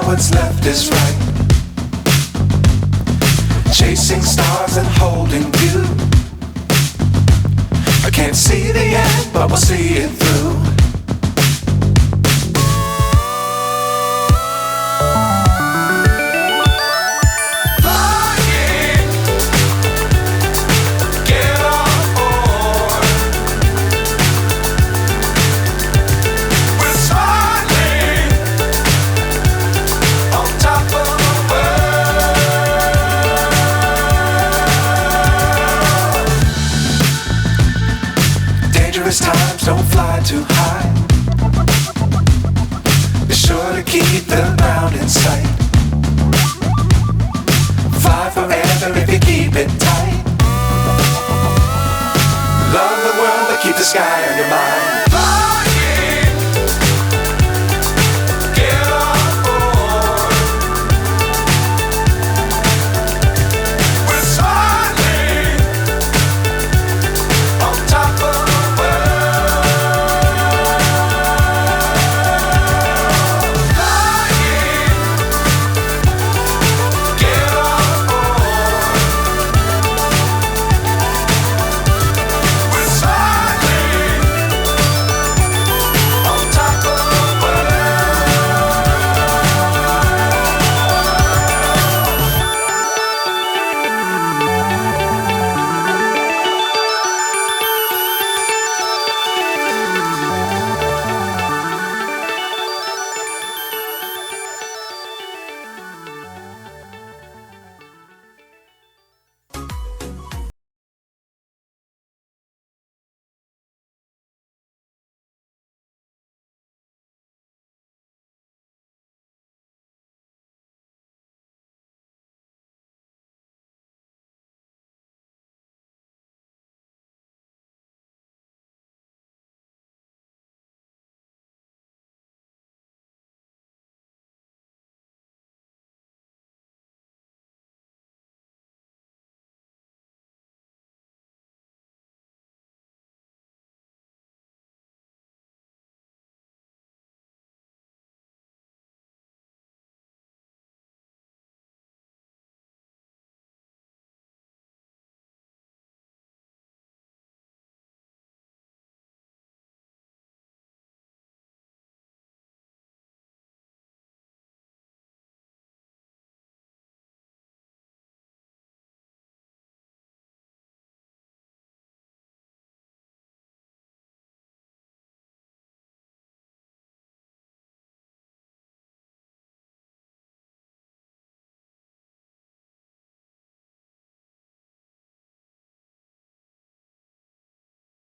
what's left is right. Chasing stars and holding you. I can't see the end, but we'll see it through. Times don't fly too high. Be sure to keep the ground in sight. Fly forever if you keep it tight. Love the world but keep the sky on your mind.